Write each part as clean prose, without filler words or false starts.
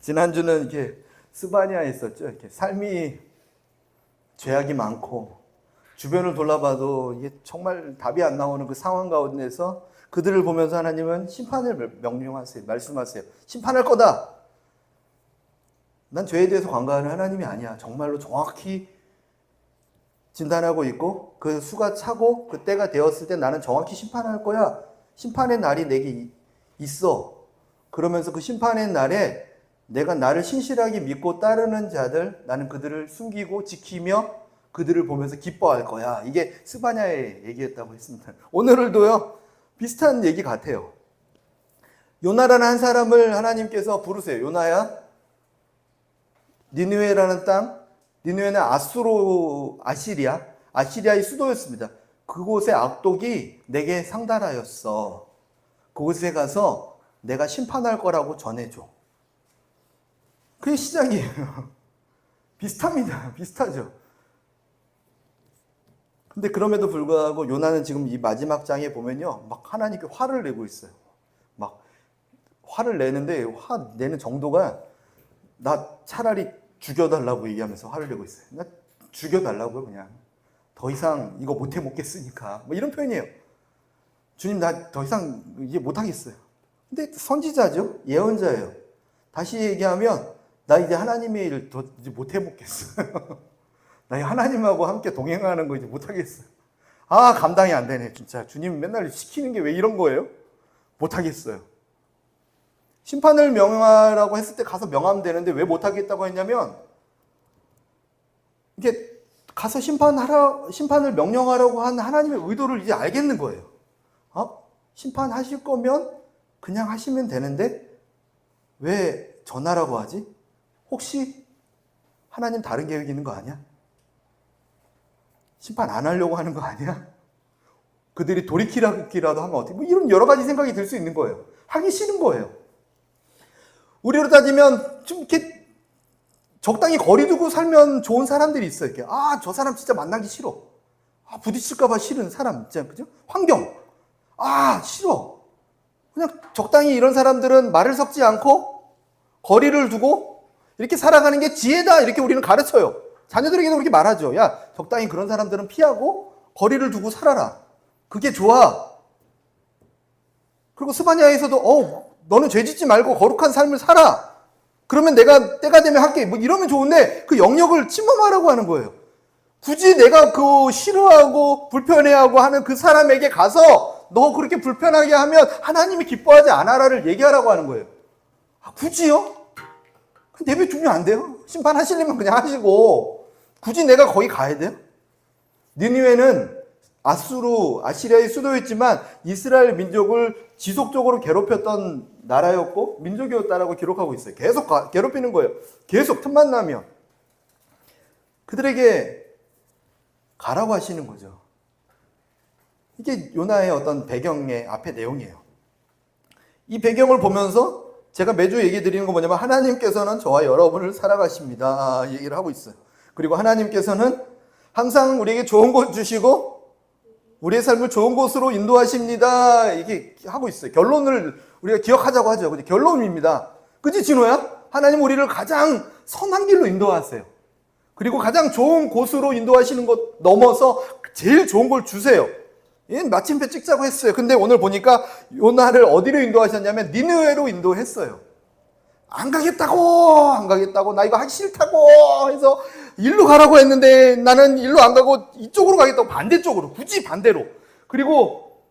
지난주는 이렇게 스바냐에 있었죠. 이렇게 삶이 죄악이 많고 주변을 돌아봐도 이게 정말 답이 안 나오는 그 상황 가운데서 그들을 보면서 하나님은 심판을 명령하세요. 말씀하세요. 심판할 거다. 난 죄에 대해서 관가하는 하나님이 아니야. 정말로 정확히 진단하고 있고 그 수가 차고 그 때가 되었을 때 나는 정확히 심판할 거야. 심판의 날이 내게 있어. 그러면서 그 심판의 날에 내가 나를 신실하게 믿고 따르는 자들, 나는 그들을 숨기고 지키며 그들을 보면서 기뻐할 거야. 이게 스바냐의 얘기였다고 했습니다. 오늘도요, 비슷한 얘기 같아요. 요나라는 한 사람을 하나님께서 부르세요. 요나야, 니느웨라는 땅, 니느웨는 아시리아의 수도였습니다. 그곳의 악독이 내게 상달하였어. 그곳에 가서 내가 심판할 거라고 전해줘. 그게 시작이에요. 비슷합니다. 비슷하죠. 근데 그럼에도 불구하고 요나는 지금 이 마지막 장에 보면요. 막 하나님께 화를 내고 있어요. 막 화를 내는데 화 내는 정도가 나 차라리 죽여달라고 얘기하면서 화를 내고 있어요. 나 죽여달라고요, 그냥. 더 이상 이거 못해 먹겠으니까. 뭐 이런 표현이에요. 주님, 나 더 이상 이제 못하겠어요. 근데 선지자죠? 예언자예요. 다시 얘기하면 나 이제 하나님의 일을 더 이제 못해 먹겠어요. 나 하나님하고 함께 동행하는 거 이제 못하겠어요. 아, 감당이 안 되네, 진짜. 주님 맨날 시키는 게 왜 이런 거예요? 못하겠어요. 심판을 명하라고 했을 때 가서 명하면 되는데 왜 못하겠다고 했냐면, 이게 가서 심판을 명령하라고 한 하나님의 의도를 이제 알겠는 거예요. 심판하실 거면 그냥 하시면 되는데 왜 전하라고 하지? 혹시 하나님 다른 계획이 있는 거 아니야? 심판 안 하려고 하는 거 아니야? 그들이 돌이키라도 하면 어떻게? 뭐 이런 여러 가지 생각이 들 수 있는 거예요. 하기 싫은 거예요. 우리로 따지면 좀 이렇게 적당히 거리 두고 살면 좋은 사람들이 있어요. 이렇게 저 사람 진짜 만나기 싫어. 부딪힐까봐 싫은 사람 있잖아요, 그죠? 환경. 싫어. 그냥 적당히 이런 사람들은 말을 섞지 않고 거리를 두고 이렇게 살아가는 게 지혜다. 이렇게 우리는 가르쳐요. 자녀들에게도 그렇게 말하죠. 야, 적당히 그런 사람들은 피하고 거리를 두고 살아라. 그게 좋아. 그리고 스바냐에서도 너는 죄 짓지 말고 거룩한 삶을 살아. 그러면 내가 때가 되면 할게. 뭐 이러면 좋은데 그 영역을 침범하라고 하는 거예요. 굳이 내가 그 싫어하고 불편해하고 하는 그 사람에게 가서 너 그렇게 불편하게 하면 하나님이 기뻐하지 않아라를 얘기하라고 하는 거예요. 굳이요? 내버려두면 안 돼요? 심판하시려면 그냥 하시고 굳이 내가 거기 가야 돼요? 니느웨는 아시리아의 수도였지만 이스라엘 민족을 지속적으로 괴롭혔던 나라였고 민족이었다라고 기록하고 있어요. 계속 괴롭히는 거예요. 계속 틈만 나면. 그들에게 가라고 하시는 거죠. 이게 요나의 어떤 배경의 앞의 내용이에요. 이 배경을 보면서 제가 매주 얘기 드리는 건 뭐냐면 하나님께서는 저와 여러분을 살아가십니다. 얘기를 하고 있어요. 그리고 하나님께서는 항상 우리에게 좋은 것 주시고 우리의 삶을 좋은 곳으로 인도하십니다. 이게 하고 있어요. 결론을 우리가 기억하자고 하죠. 근데 결론입니다. 그치, 진호야? 하나님 우리를 가장 선한 길로 인도하세요. 그리고 가장 좋은 곳으로 인도하시는 것 넘어서 제일 좋은 걸 주세요. 마침표 찍자고 했어요. 근데 오늘 보니까 요나를 어디로 인도하셨냐면 니느웨로 인도했어요. 안 가겠다고 나 이거 하기 싫다고 해서 일로 가라고 했는데 나는 일로 안 가고 이쪽으로 가겠다고 반대쪽으로 굳이 반대로. 그리고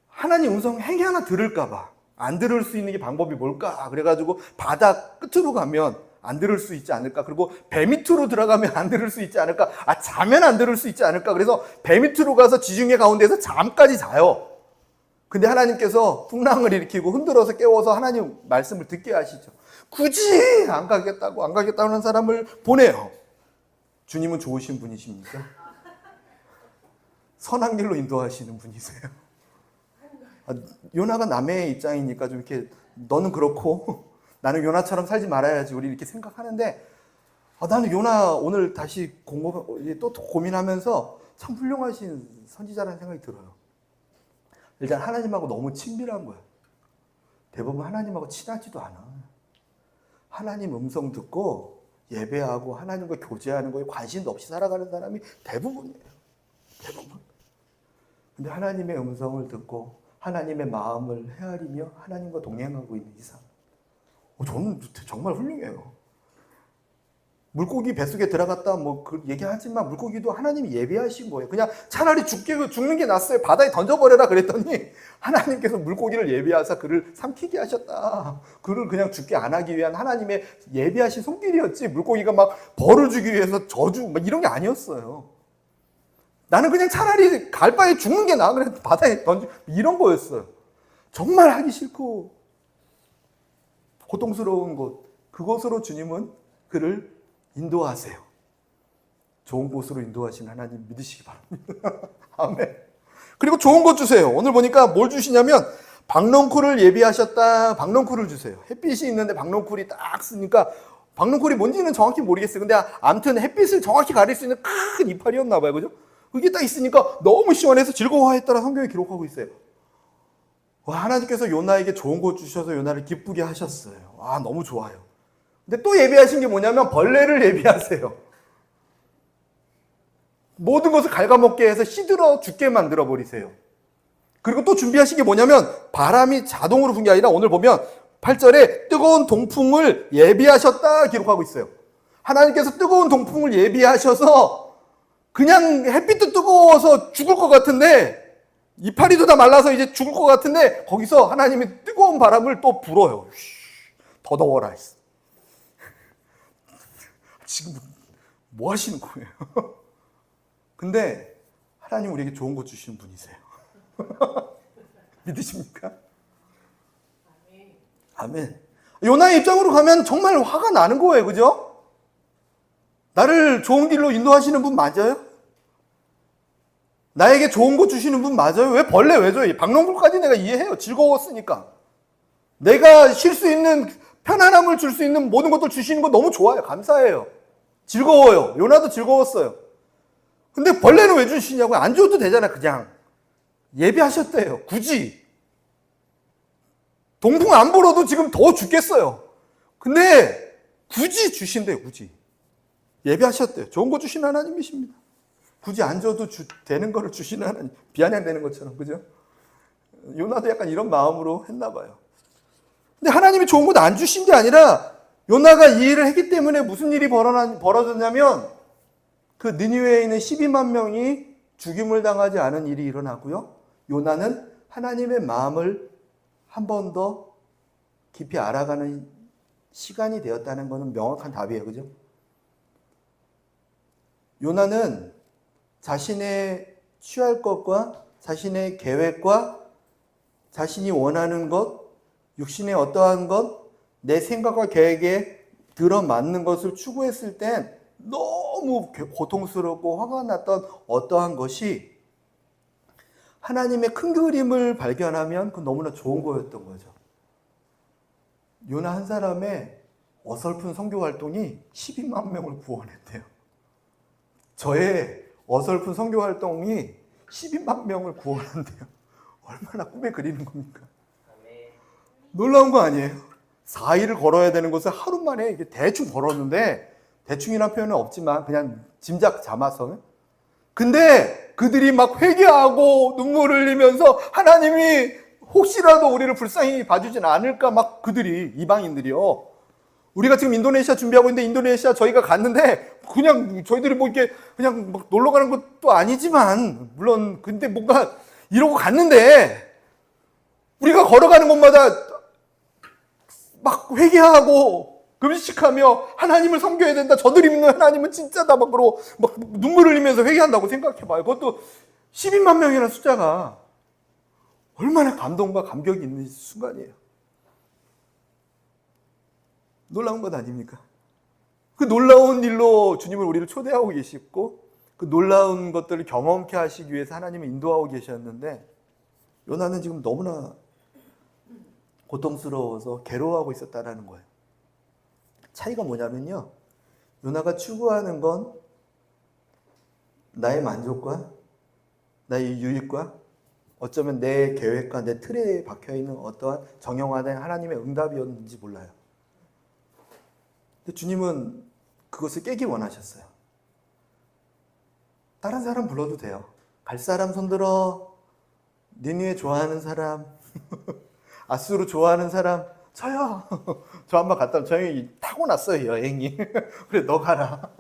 하나님 음성 행위 하나 들을까 봐. 안 들을 수 있는 게 방법이 뭘까? 그래가지고 바다 끝으로 가면 안 들을 수 있지 않을까? 그리고 배 밑으로 들어가면 안 들을 수 있지 않을까? 자면 안 들을 수 있지 않을까? 그래서 배 밑으로 가서 지중해 가운데서 잠까지 자요. 근데 하나님께서 풍랑을 일으키고 흔들어서 깨워서 하나님 말씀을 듣게 하시죠. 굳이 안 가겠다고 하는 사람을 보내요. 주님은 좋으신 분이십니까? 선한 길로 인도하시는 분이세요. 요나가 남의 입장이니까 좀 이렇게 너는 그렇고 나는 요나처럼 살지 말아야지 우리 이렇게 생각하는데 나는 요나 오늘 다시 또 고민하면서 참 훌륭하신 선지자라는 생각이 들어요. 일단 하나님하고 너무 친밀한 거예요. 대부분 하나님하고 친하지도 않아. 하나님 음성 듣고 예배하고 하나님과 교제하는 거에 관심도 없이 살아가는 사람이 대부분이에요. 대부분. 근데 하나님의 음성을 듣고 하나님의 마음을 헤아리며 하나님과 동행하고 있는 이상, 저는 정말 훌륭해요. 물고기 뱃속에 들어갔다 그 얘기하지만 물고기도 하나님이 예비하신 거예요. 그냥 차라리 죽는 게 낫어요. 바다에 던져버려라 그랬더니 하나님께서 물고기를 예비하사 그를 삼키게 하셨다. 그를 그냥 죽게 안 하기 위한 하나님의 예비하신 손길이었지, 물고기가 막 벌을 주기 위해서 저주 막 이런 게 아니었어요. 나는 그냥 차라리 갈 바에 죽는 게 나아. 그래서 바다에 이런 거였어요. 정말 하기 싫고 고통스러운 곳, 그곳으로 주님은 그를 인도하세요. 좋은 곳으로 인도하신 하나님 믿으시기 바랍니다. 아멘. 그리고 좋은 것 주세요. 오늘 보니까 뭘 주시냐면 박넝쿨을 예비하셨다. 박넝쿨을 주세요. 햇빛이 있는데 박넝쿨이 딱 쓰니까, 박넝쿨이 뭔지는 정확히 모르겠어요. 근데 아무튼 햇빛을 정확히 가릴 수 있는 큰 이파리였나 봐요. 그죠? 그게 딱 있으니까 너무 시원해서 즐거워했다라 성경에 기록하고 있어요. 와, 하나님께서 요나에게 좋은 것 주셔서 요나를 기쁘게 하셨어요. 아, 너무 좋아요. 근데 또 예비하신 게 뭐냐면 벌레를 예비하세요. 모든 것을 갉아먹게 해서 시들어 죽게 만들어 버리세요. 그리고 또 준비하신 게 뭐냐면 바람이 자동으로 부는 게 아니라 오늘 보면 8절에 뜨거운 동풍을 예비하셨다 기록하고 있어요. 하나님께서 뜨거운 동풍을 예비하셔서 그냥 햇빛도 뜨거워서 죽을 것 같은데, 이파리도 다 말라서 이제 죽을 것 같은데 거기서 하나님이 뜨거운 바람을 또 불어요. 더 더워라. 지금 뭐 하시는 거예요? 근데 하나님 우리에게 좋은 것 주시는 분이세요. 믿으십니까? 아멘. 요나의 입장으로 가면 정말 화가 나는 거예요. 그죠? 나를 좋은 길로 인도하시는 분 맞아요? 나에게 좋은 것 주시는 분 맞아요? 왜 벌레 왜 줘요? 박농불까지 내가 이해해요. 즐거웠으니까. 내가 쉴 수 있는, 편안함을 줄 수 있는 모든 것들 주시는 거 너무 좋아요. 감사해요. 즐거워요. 요나도 즐거웠어요. 근데 벌레는 왜 주시냐고요? 안 줘도 되잖아. 그냥 예비하셨대요. 굳이 동풍 안 불어도 지금 더워 죽겠어요. 근데 굳이 주신대요. 굳이 예비하셨대요. 좋은 거 주신 하나님이십니다. 굳이 안 줘도 되는 거를 주시는 하나님. 비아냥되는 것처럼. 그죠? 요나도 약간 이런 마음으로 했나 봐요. 근데 하나님이 좋은 것 안 주신 게 아니라 요나가 이 일을 했기 때문에 무슨 일이 벌어졌냐면 그 느니웨에 있는 12만 명이 죽임을 당하지 않은 일이 일어나고요. 요나는 하나님의 마음을 한 번 더 깊이 알아가는 시간이 되었다는 것은 명확한 답이에요. 그죠? 요나는 자신의 취할 것과 자신의 계획과 자신이 원하는 것, 육신의 어떠한 것, 내 생각과 계획에 들어맞는 것을 추구했을 땐 너무 고통스럽고 화가 났던 어떠한 것이 하나님의 큰 그림을 발견하면 그건 너무나 좋은 거였던 거죠. 요나 한 사람의 어설픈 선교 활동이 12만 명을 구원했대요. 저의 어설픈 선교 활동이 12만 명을 구원한대요. 얼마나 꿈에 그리는 겁니까? 놀라운 거 아니에요? 4일을 걸어야 되는 것을 하루 만에 이게 대충 걸었는데, 대충이라는 표현은 없지만 그냥 짐작 잡아서. 근데 그들이 막 회개하고 눈물을 흘리면서 하나님이 혹시라도 우리를 불쌍히 봐주진 않을까, 막 그들이, 이방인들이요. 우리가 지금 인도네시아 준비하고 있는데, 인도네시아 저희가 갔는데 그냥 저희들이 뭐 이렇게 그냥 막 놀러 가는 것도 아니지만, 물론 근데 뭔가 이러고 갔는데 우리가 걸어가는 곳마다 막 회개하고 금식하며 하나님을 섬겨야 된다. 저들이 믿는 하나님은 진짜다. 막 그러고 막 눈물 흘리면서 회개한다고 생각해봐요. 그것도 12만 명이라는 숫자가 얼마나 감동과 감격이 있는 순간이에요. 놀라운 것 아닙니까? 그 놀라운 일로 주님을 우리를 초대하고 계시고 그 놀라운 것들을 경험케 하시기 위해서 하나님을 인도하고 계셨는데, 요나는 지금 너무나 고통스러워서 괴로워하고 있었다는 거예요. 차이가 뭐냐면요, 요나가 추구하는 건 나의 만족과 나의 유익과 어쩌면 내 계획과 내 틀에 박혀있는 어떠한 정형화된 하나님의 응답이었는지 몰라요. 주님은 그것을 깨기 원하셨어요. 다른 사람 불러도 돼요. 갈 사람 손들어. 니느웨 좋아하는 사람. 아수르 좋아하는 사람. 저요. 저 한번 갔다 오면 저희 타고났어요, 여행이. 그래, 너 가라.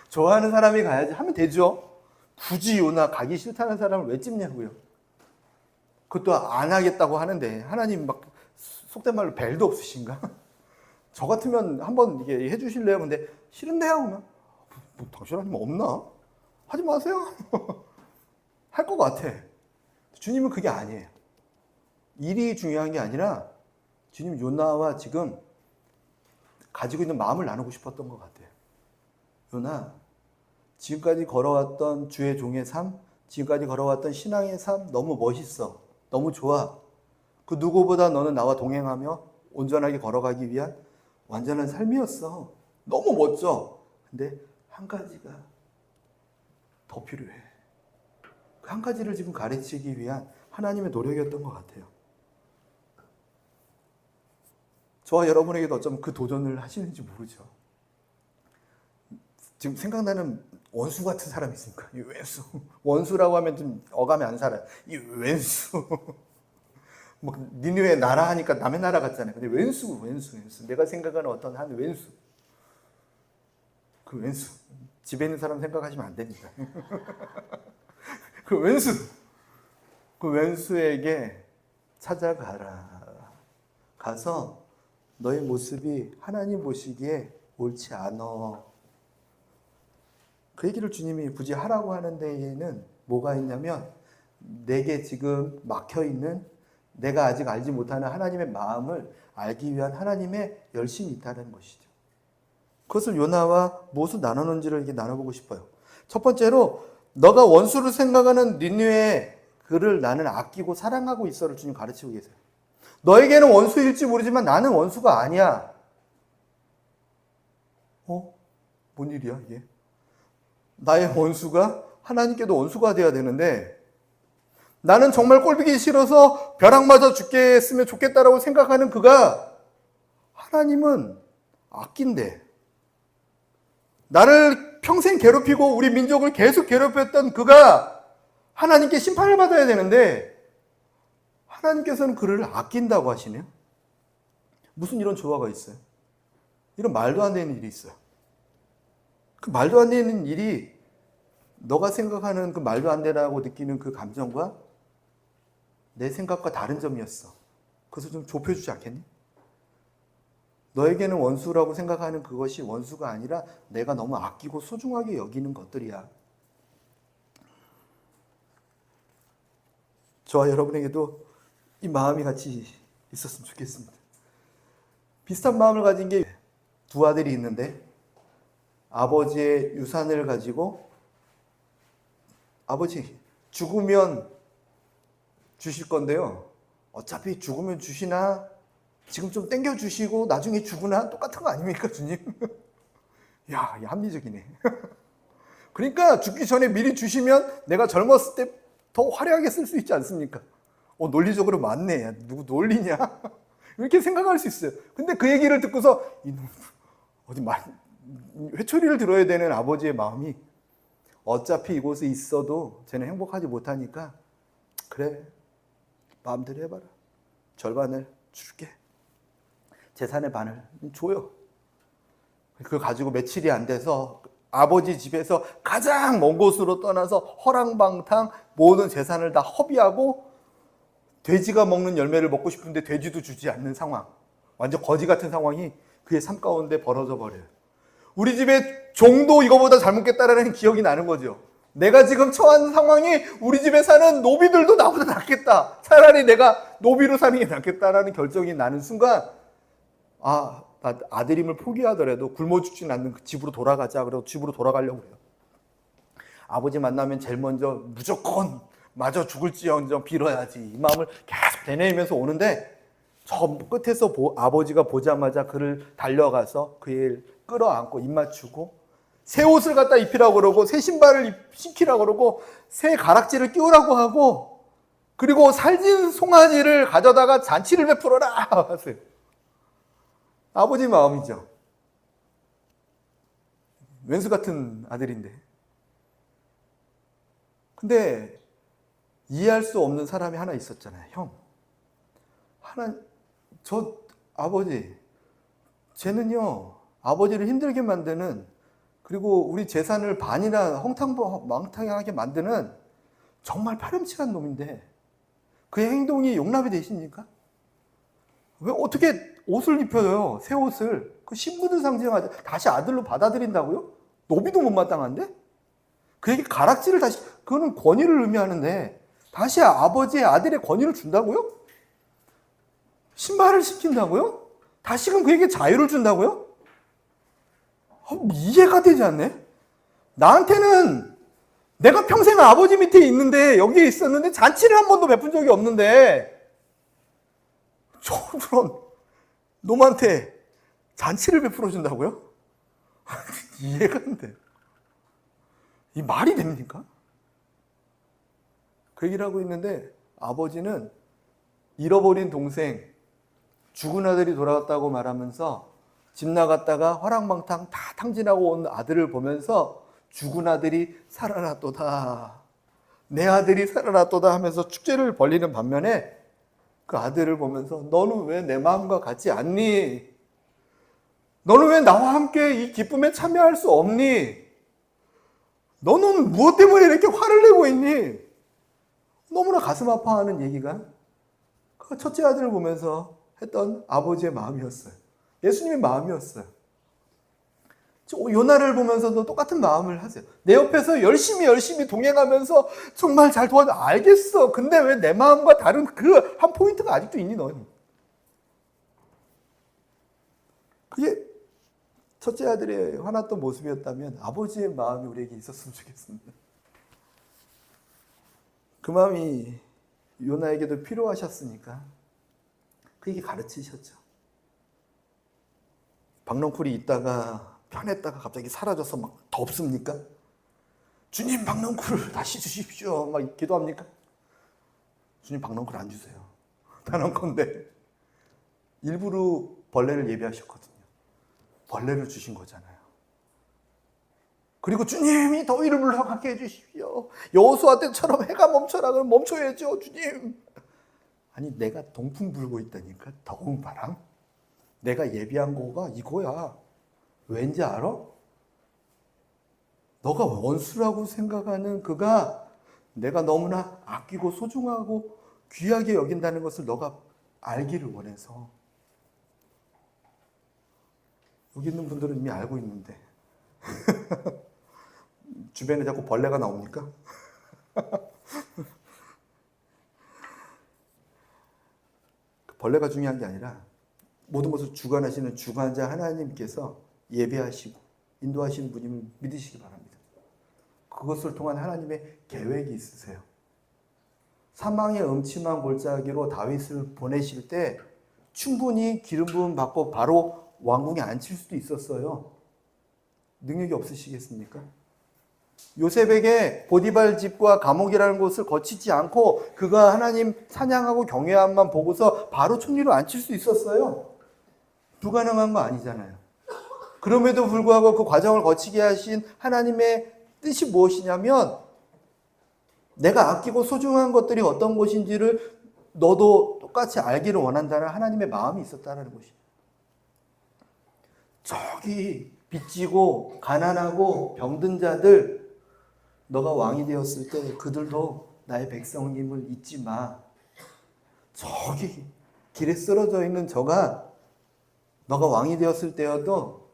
좋아하는 사람이 가야지 하면 되죠. 굳이 요나 가기 싫다는 사람을 왜 찝냐고요. 그것도 안 하겠다고 하는데 하나님 막 속된 말로 벨도 없으신가? 저 같으면 한번 이게 해주실래요? 근데 싫은데요? 그러면 당신 하나님 없나? 하지 마세요. 할 것 같아. 주님은 그게 아니에요. 일이 중요한 게 아니라 주님 요나와 지금 가지고 있는 마음을 나누고 싶었던 것 같아요. 요나, 지금까지 걸어왔던 주의 종의 삶, 지금까지 걸어왔던 신앙의 삶 너무 멋있어. 너무 좋아. 그 누구보다 너는 나와 동행하며 온전하게 걸어가기 위한 완전한 삶이었어. 너무 멋져. 근데 한 가지가 더 필요해. 그 한 가지를 지금 가르치기 위한 하나님의 노력이었던 것 같아요. 저와 여러분에게도 어쩌면 그 도전을 하시는지 모르죠. 지금 생각나는 원수 같은 사람이 있습니까? 이 왼수. 원수라고 하면 좀 어감이 안 살아요. 이 왼수. 뭐 니느웨 나라 하니까 남의 나라 같잖아요. 근데 왼수. 내가 생각하는 어떤 한 왼수. 그 왼수. 집에 있는 사람 생각하시면 안 됩니다. 그 왼수. 그 왼수에게 찾아가라. 가서 너의 모습이 하나님 보시기에 옳지 않아. 그 얘기를 주님이 굳이 하라고 하는 데에는 뭐가 있냐면 내게 지금 막혀있는 내가 아직 알지 못하는 하나님의 마음을 알기 위한 하나님의 열심이 있다는 것이죠. 그것을 요나와 무엇을 나누는지를 이렇게 나눠보고 싶어요. 첫 번째로 너가 원수를 생각하는 니느웨 그를 나는 아끼고 사랑하고 있어를 주님 가르치고 계세요. 너에게는 원수일지 모르지만 나는 원수가 아니야. 뭔 일이야 이게? 나의 원수가 하나님께도 원수가 되어야 되는데 나는 정말 꼴보기 싫어서 벼락 맞아 죽겠으면 좋겠다라고 생각하는 그가 하나님은 아낀대. 나를 평생 괴롭히고 우리 민족을 계속 괴롭혔던 그가 하나님께 심판을 받아야 되는데 하나님께서는 그를 아낀다고 하시네요. 무슨 이런 조화가 있어요? 이런 말도 안 되는 일이 있어요. 그 말도 안 되는 일이 너가 생각하는 그 말도 안 되라고 느끼는 그 감정과 내 생각과 다른 점이었어. 그것을 좀 좁혀주지 않겠니? 너에게는 원수라고 생각하는 그것이 원수가 아니라 내가 너무 아끼고 소중하게 여기는 것들이야. 저와 여러분에게도 이 마음이 같이 있었으면 좋겠습니다. 비슷한 마음을 가진 게 두 아들이 있는데 아버지의 유산을 가지고 아버지 죽으면 주실 건데요. 어차피 죽으면 주시나 지금 좀 땡겨 주시고 나중에 죽으나 똑같은 거 아닙니까 주님? 야, 합리적이네. 그러니까 죽기 전에 미리 주시면 내가 젊었을 때 더 화려하게 쓸 수 있지 않습니까? 논리적으로 맞네. 야, 누구 놀리냐? 이렇게 생각할 수 있어요. 근데 그 얘기를 듣고서 이놈 회초리를 들어야 되는 아버지의 마음이 어차피 이곳에 있어도 쟤는 행복하지 못하니까 그래 마음대로 해봐라. 절반을 줄게. 재산의 반을 줘요. 그걸 가지고 며칠이 안 돼서 아버지 집에서 가장 먼 곳으로 떠나서 허랑방탕 모든 재산을 다 허비하고 돼지가 먹는 열매를 먹고 싶은데 돼지도 주지 않는 상황. 완전 거지 같은 상황이 그의 삶 가운데 벌어져 버려요. 우리 집에 종도 이거보다 잘 먹겠다라는 기억이 나는 거죠. 내가 지금 처한 상황이 우리 집에 사는 노비들도 나보다 낫겠다. 차라리 내가 노비로 사는 게 낫겠다라는 결정이 나는 순간 아들임을 포기하더라도 굶어 죽지는 않는 그 집으로 돌아가자. 그래서 집으로 돌아가려고 해요. 아버지 만나면 제일 먼저 무조건 마저 죽을지언정 빌어야지. 이 마음을 계속 되뇌이면서 오는데 저 끝에서 아버지가 보자마자 그를 달려가서 그의 끌어안고 입 맞추고 새 옷을 갖다 입히라고 그러고 새 신발을 신기라고 그러고 새 가락지를 끼우라고 하고 그리고 살진 송아지를 가져다가 잔치를 베풀어라 하세요. 아버지 마음이죠. 왼수 같은 아들인데. 근데 이해할 수 없는 사람이 하나 있었잖아요. 형. 저 아버지, 쟤는요, 아버지를 힘들게 만드는, 그리고 우리 재산을 반이나 헝탕망탕하게 만드는 정말 파렴치한 놈인데, 그의 행동이 용납이 되십니까? 왜 어떻게 옷을 입혀요? 새 옷을. 그 신분을 상징하지. 다시 아들로 받아들인다고요? 노비도 못마땅한데? 그에게 가락지를 다시, 그거는 권위를 의미하는데, 다시 아버지의 아들의 권위를 준다고요? 신발을 시킨다고요? 다시금 그에게 자유를 준다고요? 이해가 되지 않네? 나한테는 내가 평생 아버지 밑에 있는데, 여기에 있었는데, 잔치를 한 번도 베푼 적이 없는데, 저런 놈한테 잔치를 베풀어 준다고요? 이해가 안 돼. 이 말이 됩니까? 그 얘기를 하고 있는데 아버지는 잃어버린 동생, 죽은 아들이 돌아왔다고 말하면서 집 나갔다가 화랑방탕 다 탕진하고 온 아들을 보면서 죽은 아들이 살아났도다, 내 아들이 살아났도다 하면서 축제를 벌리는 반면에 그 아들을 보면서 너는 왜 내 마음과 같지 않니? 너는 왜 나와 함께 이 기쁨에 참여할 수 없니? 너는 무엇 때문에 이렇게 화를 내고 있니? 너무나 가슴 아파하는 얘기가 그 첫째 아들을 보면서 했던 아버지의 마음이었어요. 예수님의 마음이었어요. 요나를 보면서도 똑같은 마음을 하세요. 내 옆에서 열심히 동행하면서 정말 잘 도와줘. 알겠어. 근데 왜 내 마음과 다른 그 한 포인트가 아직도 있니 너는? 그게 첫째 아들의 화났던 모습이었다면 아버지의 마음이 우리에게 있었으면 좋겠습니다. 그 마음이 요나에게도 필요하셨으니까 그에게 가르치셨죠. 박넝쿨이 있다가 편했다가 갑자기 사라져서 막 덥습니까? 주님 박넝쿨 다시 주십시오. 막 기도합니까? 주님 박넝쿨 안 주세요. 단언컨대 일부러 벌레를 예비하셨거든요. 벌레를 주신 거잖아요. 그리고 주님이 더위를 물러가게 해주십시오. 여호수아 때처럼 해가 멈춰라 그러면 멈춰야죠 주님. 아니 내가 동풍 불고 있다니까. 더운 바람. 내가 예비한 거가 이거야. 왠지 알아? 너가 원수라고 생각하는 그가 내가 너무나 아끼고 소중하고 귀하게 여긴다는 것을 너가 알기를 원해서. 여기 있는 분들은 이미 알고 있는데 주변에 자꾸 벌레가 나옵니까? 벌레가 중요한 게 아니라 모든 것을 주관하시는 주관자 하나님께서 예배하시고 인도하시는 분임을 믿으시기 바랍니다. 그것을 통한 하나님의 계획이 있으세요. 사망의 음침한 골짜기로 다윗을 보내실 때 충분히 기름 부음 받고 바로 왕궁에 앉힐 수도 있었어요. 능력이 없으시겠습니까? 요셉에게 보디발 집과 감옥이라는 곳을 거치지 않고 그가 하나님 찬양하고 경외함만 보고서 바로 총리로 앉힐 수 있었어요. 불가능한 거 아니잖아요. 그럼에도 불구하고 그 과정을 거치게 하신 하나님의 뜻이 무엇이냐면 내가 아끼고 소중한 것들이 어떤 것인지를 너도 똑같이 알기를 원한다는 하나님의 마음이 있었다는 것이에요. 저기 빚지고 가난하고 병든 자들, 너가 왕이 되었을 때 그들도 나의 백성님을 잊지 마. 저기 길에 쓰러져 있는 저가 너가 왕이 되었을 때여도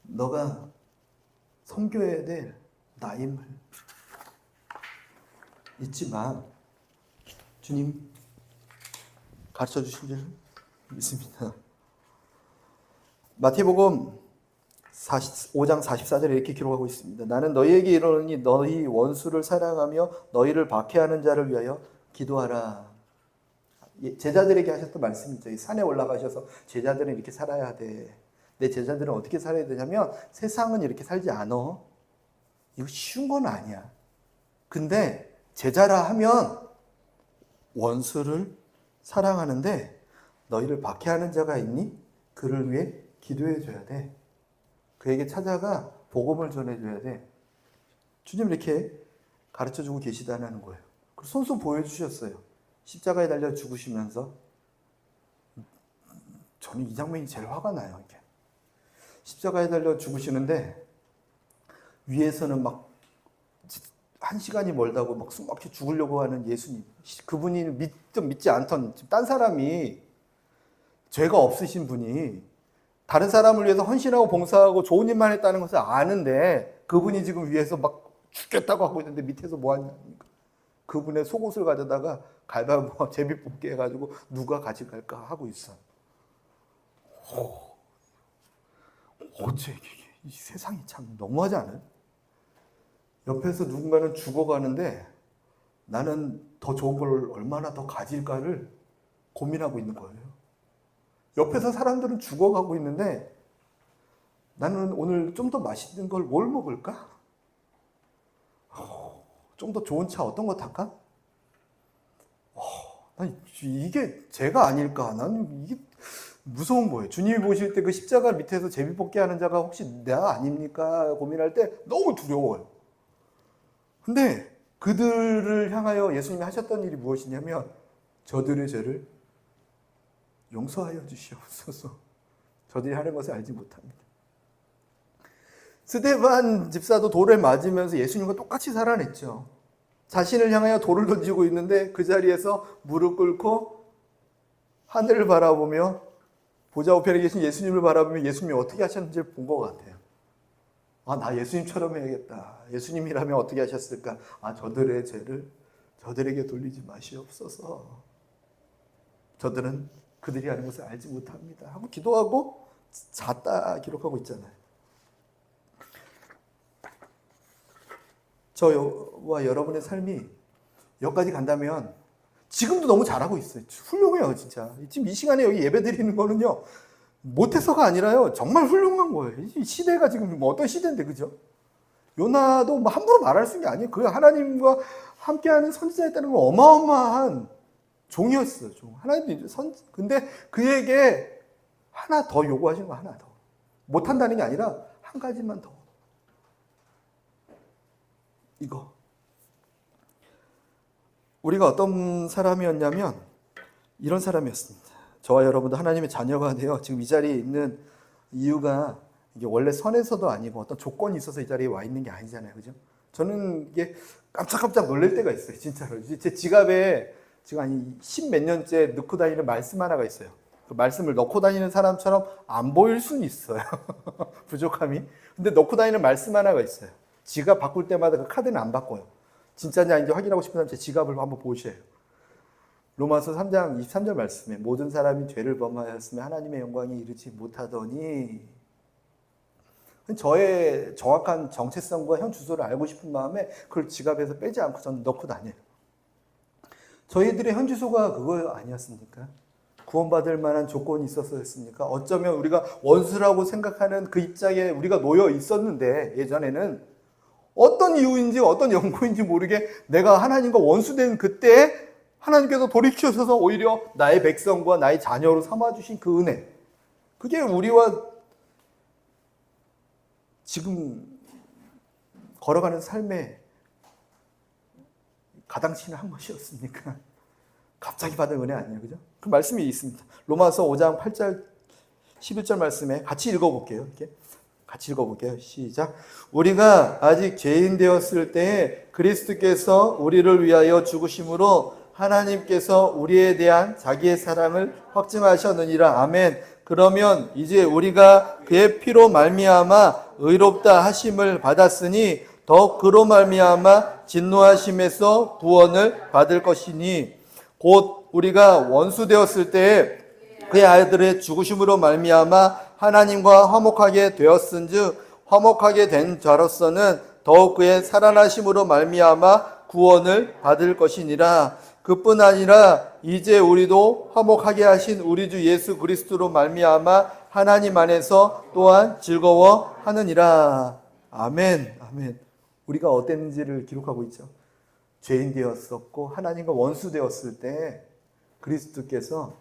너가 섬겨야 될 나임을 잊지 마. 주님 가르쳐 주신 줄 믿습니다. 마태복음 5장 44절에 이렇게 기록하고 있습니다. 나는 너희에게 이르노니 너희 원수를 사랑하며 너희를 박해하는 자를 위하여 기도하라. 제자들에게 하셨던 말씀이죠. 산에 올라가셔서 제자들은 이렇게 살아야 돼. 내 제자들은 어떻게 살아야 되냐면 세상은 이렇게 살지 않아. 이거 쉬운 건 아니야. 근데 제자라 하면 원수를 사랑하는데 너희를 박해하는 자가 있니? 그를 위해 기도해 줘야 돼. 그에게 찾아가 복음을 전해줘야 돼. 주님 이렇게 가르쳐주고 계시다는 거예요. 그리고 손수 보여주셨어요. 십자가에 달려 죽으시면서. 저는 이 장면이 제일 화가 나요. 이게. 십자가에 달려 죽으시는데 위에서는 막 1시간이 멀다고 막 숨막혀 죽으려고 하는 예수님. 그분이 믿지 않던 딴 사람이, 죄가 없으신 분이 다른 사람을 위해서 헌신하고 봉사하고 좋은 일만 했다는 것을 아는데 그분이 지금 위에서 막 죽겠다고 하고 있는데 밑에서 뭐 하냐니까. 그분의 속옷을 가져다가 갈바보 제비뽑기 해가지고 누가 가져갈까 하고 있어. 어째 이 세상이 참 너무하지 않아요? 옆에서 누군가는 죽어가는데 나는 더 좋은 걸 얼마나 더 가질까를 고민하고 있는 거예요. 옆에서 사람들은 죽어가고 있는데 나는 오늘 좀 더 맛있는 걸 뭘 먹을까? 좀 더 좋은 차 어떤 거 탈까? 이게 죄가 아닐까? 나는 이게 무서운 거예요. 주님이 보실 때 그 십자가 밑에서 제비뽑기 하는 자가 혹시 내가 아닙니까? 고민할 때 너무 두려워요. 근데 그들을 향하여 예수님이 하셨던 일이 무엇이냐면 저들의 죄를 용서하여 주시옵소서. 저들이 하는 것을 알지 못합니다. 스데반 집사도 돌을 맞으면서 예수님과 똑같이 살아냈죠. 자신을 향하여 돌을 던지고 있는데 그 자리에서 무릎 꿇고 하늘을 바라보며 보좌 우편에 계신 예수님을 바라보며 예수님이 어떻게 하셨는지를 본 것 같아요. 나 예수님처럼 해야겠다. 예수님이라면 어떻게 하셨을까? 저들의 죄를 저들에게 돌리지 마시옵소서. 저들은 그들이 하는 것을 알지 못합니다. 하고 기도하고 잤다 기록하고 있잖아요. 저와 여러분의 삶이 여기까지 간다면 지금도 너무 잘하고 있어요. 훌륭해요, 진짜. 지금 이 시간에 여기 예배 드리는 거는요, 못해서가 아니라요, 정말 훌륭한 거예요. 이 시대가 지금 뭐 어떤 시대인데, 그죠? 요나도 뭐 함부로 말할 수 있는 게 아니에요. 그 하나님과 함께하는 선지자였다는 건 어마어마한 종이었어요. 하나님도 근데 그에게 하나 더 요구하신 거 하나 더. 못한다는 게 아니라 한 가지만 더. 이거. 우리가 어떤 사람이었냐면 이런 사람이었습니다. 저와 여러분도 하나님의 자녀가 되어 지금 이 자리에 있는 이유가 이게 원래 선에서도 아니고 어떤 조건이 있어서 이 자리에 와 있는 게 아니잖아요. 그죠? 저는 이게 깜짝깜짝 놀랄 때가 있어요. 진짜로. 제 지갑에 지금 한 10몇 년째 넣고 다니는 말씀 하나가 있어요. 그 말씀을 넣고 다니는 사람처럼 안 보일 수는 있어요. 부족함이. 근데 넣고 다니는 말씀 하나가 있어요. 지갑 바꿀 때마다 그 카드는 안 바꿔요. 진짜냐 아닌지 확인하고 싶은 사람 제 지갑을 한번 보셔요. 로마서 3장 23절 말씀에 모든 사람이 죄를 범하였으며 하나님의 영광에 이르지 못하더니, 저의 정확한 정체성과 현 주소를 알고 싶은 마음에 그걸 지갑에서 빼지 않고 저는 넣고 다녀요. 저희들의 현 주소가 그거 아니었습니까? 구원받을 만한 조건이 있었습니까? 어쩌면 우리가 원수라고 생각하는 그 입장에 우리가 놓여 있었는데, 예전에는 어떤 이유인지 어떤 연고인지 모르게 내가 하나님과 원수된 그때 하나님께서 돌이키셔서 오히려 나의 백성과 나의 자녀로 삼아주신 그 은혜, 그게 우리와 지금 걸어가는 삶에 가당치는 한 것이었습니까? 갑자기 받은 은혜 아니에요, 그죠? 그 말씀이 있습니다. 로마서 5장 8절 11절 말씀에 같이 읽어볼게요. 이렇게 같이 읽어볼게요. 시작. 우리가 아직 죄인 되었을 때에 그리스도께서 우리를 위하여 죽으심으로 하나님께서 우리에 대한 자기의 사랑을 확증하셨느니라. 아멘. 그러면 이제 우리가 그의 피로 말미암아 의롭다 하심을 받았으니 더욱 그로 말미암아 진노하심에서 구원을 받을 것이니, 곧 우리가 원수 되었을 때에 그의 아들의 죽으심으로 말미암아 하나님과 화목하게 되었은즉 화목하게 된 자로서는 더욱 그의 살아나심으로 말미암아 구원을 받을 것이니라. 그뿐 아니라 이제 우리도 화목하게 하신 우리 주 예수 그리스도로 말미암아 하나님 안에서 또한 즐거워하느니라. 아멘. 아멘. 우리가 어땠는지를 기록하고 있죠. 죄인 되었었고 하나님과 원수 되었을 때 그리스도께서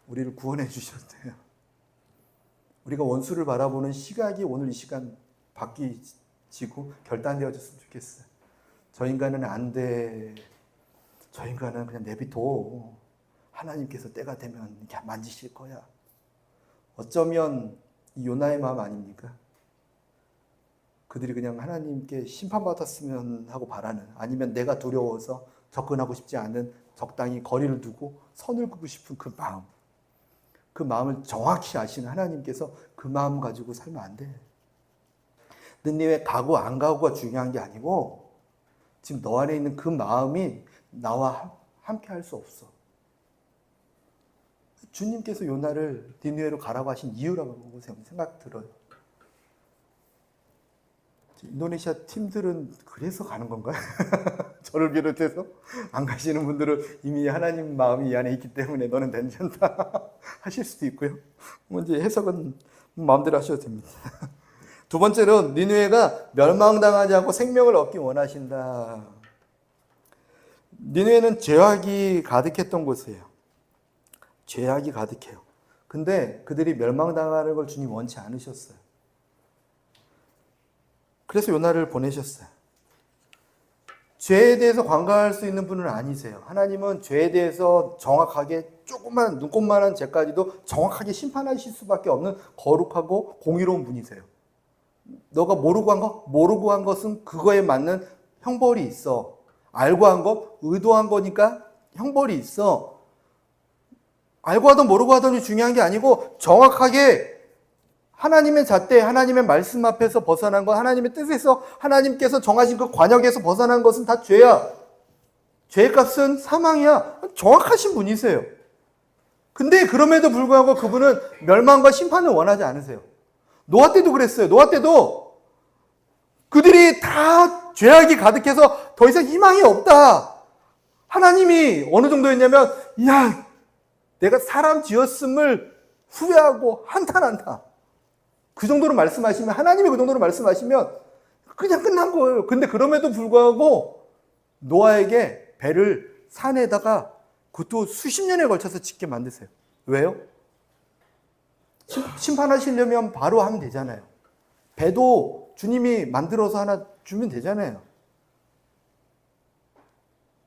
우리를 구원해 주셨대요. 우리가 원수를 바라보는 시각이 오늘 이 시간 바뀌지고 결단되어졌으면 좋겠어요. 저 인간은 안 돼. 저 인간은 그냥 내비둬. 하나님께서 때가 되면 만지실 거야. 어쩌면 이 요나의 마음 아닙니까? 그들이 그냥 하나님께 심판받았으면 하고 바라는, 아니면 내가 두려워서 접근하고 싶지 않은, 적당히 거리를 두고 선을 긋고 싶은 그 마음, 그 마음을 정확히 아시는 하나님께서 그 마음 가지고 살면 안 돼. 느니웨 가고 안 가고가 중요한 게 아니고 지금 너 안에 있는 그 마음이 나와 함께 할 수 없어. 주님께서 요나를 니느웨로 가라고 하신 이유라고 생각 들어요. 인도네시아 팀들은 그래서 가는 건가요? 저를 비롯해서 안 가시는 분들은 이미 하나님 마음이 이 안에 있기 때문에 너는 괜찮다 하실 수도 있고요. 이제 해석은 마음대로 하셔도 됩니다. 두 번째로 니느웨가 멸망당하지 않고 생명을 얻기 원하신다. 니느웨는 죄악이 가득했던 곳이에요. 죄악이 가득해요. 근데 그들이 멸망당하는 걸 주님 원치 않으셨어요. 그래서 요나를 보내셨어요. 죄에 대해서 관가할 수 있는 분은 아니세요. 하나님은 죄에 대해서 정확하게 조그만 눈꼽만한 죄까지도 정확하게 심판하실 수밖에 없는 거룩하고 공의로운 분이세요. 너가 모르고 한 거? 모르고 한 것은 그거에 맞는 형벌이 있어. 알고 한 것? 의도한 거니까 형벌이 있어. 알고 하든 모르고 하든이 중요한 게 아니고 정확하게 하나님의 잣대, 하나님의 말씀 앞에서 벗어난 것, 하나님의 뜻에서 하나님께서 정하신 그 관역에서 벗어난 것은 다 죄야. 죄의 값은 사망이야. 정확하신 분이세요. 근데 그럼에도 불구하고 그분은 멸망과 심판을 원하지 않으세요. 노아 때도 그랬어요. 노아 때도 그들이 다 죄악이 가득해서 더 이상 희망이 없다. 하나님이 어느 정도였냐면, 야, 내가 사람 지었음을 후회하고 한탄한다. 그 정도로 말씀하시면, 하나님이 그 정도로 말씀하시면 그냥 끝난 거예요. 근데 그럼에도 불구하고 노아에게 배를 산에다가 그것도 수십 년에 걸쳐서 짓게 만드세요. 왜요? 심판하시려면 바로 하면 되잖아요. 배도 주님이 만들어서 하나 주면 되잖아요.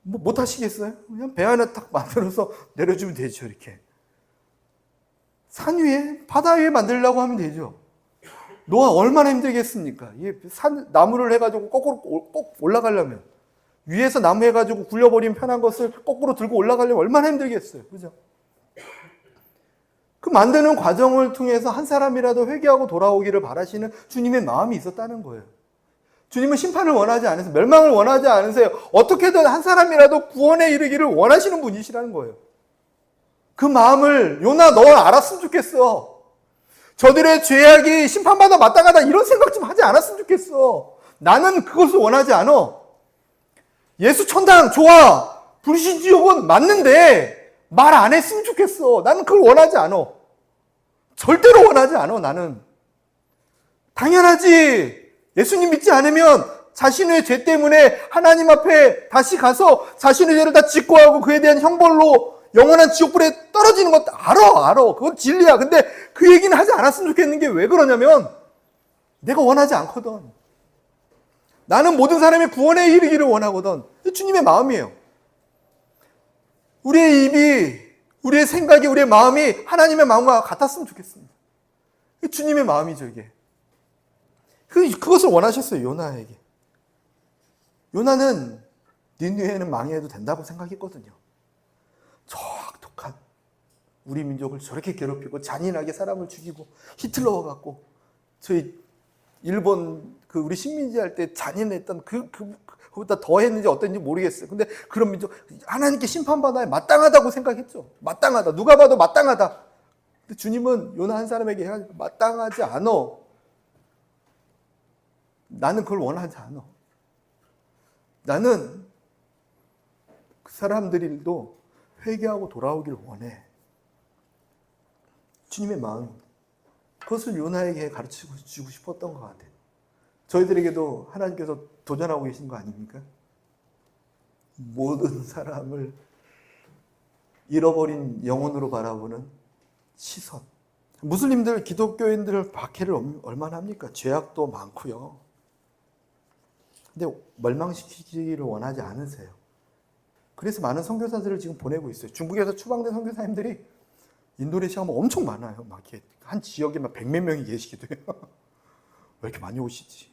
뭐 못 하시겠어요? 그냥 배 하나 딱 만들어서 내려주면 되죠. 이렇게 산 위에, 바다 위에 만들려고 하면 되죠. 노아 얼마나 힘들겠습니까? 나무를 해가지고 거꾸로 꼭 올라가려면, 위에서 나무 해가지고 굴려버리면 편한 것을 거꾸로 들고 올라가려면 얼마나 힘들겠어요. 그죠? 그 만드는 과정을 통해서 한 사람이라도 회개하고 돌아오기를 바라시는 주님의 마음이 있었다는 거예요. 주님은 심판을 원하지 않으세요. 멸망을 원하지 않으세요. 어떻게든 한 사람이라도 구원에 이르기를 원하시는 분이시라는 거예요. 그 마음을 요나 너 알았으면 좋겠어. 저들의 죄악이 심판받아 마땅하다 이런 생각 좀 하지 않았으면 좋겠어. 나는 그것을 원하지 않아. 예수 천당 좋아. 불신지옥은 맞는데 말 안 했으면 좋겠어. 나는 그걸 원하지 않아. 절대로 원하지 않아. 나는 당연하지. 예수님 믿지 않으면 자신의 죄 때문에 하나님 앞에 다시 가서 자신의 죄를 다 직고하고 그에 대한 형벌로 영원한 지옥불에 떨어지는 것도 알아. 그건 진리야. 근데 그 얘기는 하지 않았으면 좋겠는 게 왜 그러냐면 내가 원하지 않거든. 나는 모든 사람이 구원에 이르기를 원하거든. 주님의 마음이에요. 우리의 입이, 우리의 생각이, 우리의 마음이 하나님의 마음과 같았으면 좋겠습니다. 주님의 마음이죠, 이게. 그것을 원하셨어요, 요나에게. 요나는 니느웨는 망해도 된다고 생각했거든요. 저 악독한 우리 민족을 저렇게 괴롭히고 잔인하게 사람을 죽이고 히틀러와 같고 저희 일본 우리 식민지 할 때 잔인했던 그보다 더 했는지 어땠는지 모르겠어요. 근데 그런 민족 하나님께 심판받아야 마땅하다고 생각했죠. 마땅하다. 누가 봐도 마땅하다. 근데 주님은 요나 한 사람에게 마땅하지 않아. 나는 그걸 원하지 않아. 나는 그 사람들도 회개하고 돌아오기를 원해. 주님의 마음입니다. 그것을 요나에게 가르치고 주고 싶었던 것 같아요. 저희들에게도 하나님께서 도전하고 계신 거 아닙니까? 모든 사람을 잃어버린 영혼으로 바라보는 시선. 무슬림들, 기독교인들 박해를 얼마나 합니까? 죄악도 많고요. 근데 멸망시키기를 원하지 않으세요. 그래서 많은 선교사들을 지금 보내고 있어요. 중국에서 추방된 선교사님들이 인도네시아 가면 엄청 많아요. 막 이렇게 한 지역에 막 100몇 명이 계시기도 해요. 왜 이렇게 많이 오시지?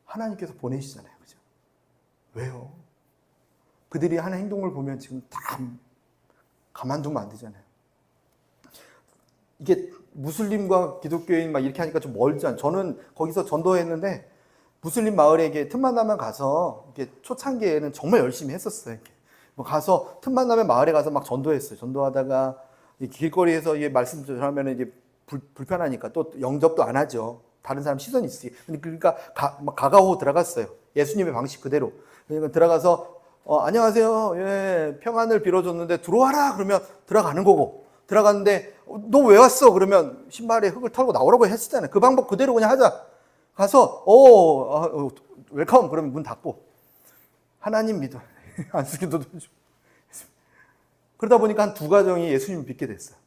하나님께서 보내시잖아요. 그죠? 왜요? 그들이 하는 행동을 보면 지금 다 가만두면 안 되잖아요. 이게 무슬림과 기독교인 막 이렇게 하니까 좀 멀잖아요. 저는 거기서 전도했는데 무슬림 마을에 이게 틈만 나면 가서 이게 초창기에는 정말 열심히 했었어요. 이렇게. 가서 틈만 나면 마을에 가서 막 전도했어요. 전도하다가 길거리에서 이게 말씀 전하면 이게 불편하니까 또 영접도 안 하죠. 다른 사람 시선이 있으니. 그러니까 가가오 들어갔어요. 예수님의 방식 그대로. 그러니까 들어가서 안녕하세요. 예, 평안을 빌어줬는데 들어와라 그러면 들어가는 거고. 들어갔는데 너 왜 왔어? 그러면 신발에 흙을 털고 나오라고 했었잖아요. 그 방법 그대로 그냥 하자. 가서 웰컴 그러면 문 닫고 하나님 믿어. 안수기도 좀. 그러다 보니까 한 2가정이 예수님을 믿게 됐어요.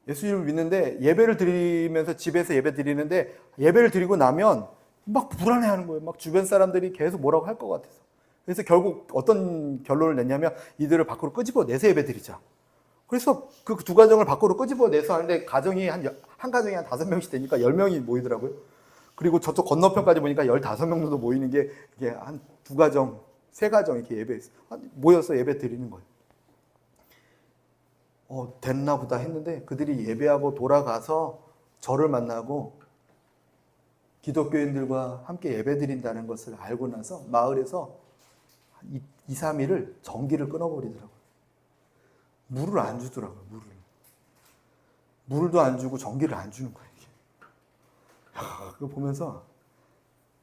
예수님을 믿는데 예배를 드리면서 집에서 예배 드리는데 예배를 드리고 나면 막 불안해하는 거예요. 막 주변 사람들이 계속 뭐라고 할 것 같아서. 그래서 결국 어떤 결론을 냈냐면 이들을 밖으로 끄집어내서 예배 드리자. 그래서 그 2가정을 밖으로 끄집어내서 하는데 가정이 한 가정이 한 5명씩 되니까 10명이 모이더라고요. 그리고 저쪽 건너편까지 보니까 15명 정도 모이는 게 이게 한 2가정, 3가정 이렇게 모여서 예배 드리는 거예요. 됐나 보다 했는데 그들이 예배하고 돌아가서 저를 만나고 기독교인들과 함께 예배 드린다는 것을 알고 나서 마을에서 2, 3일을 전기를 끊어버리더라고요. 물을 안 주더라고요. 물도 안 주고 전기를 안 주는 거예요. 그거 보면서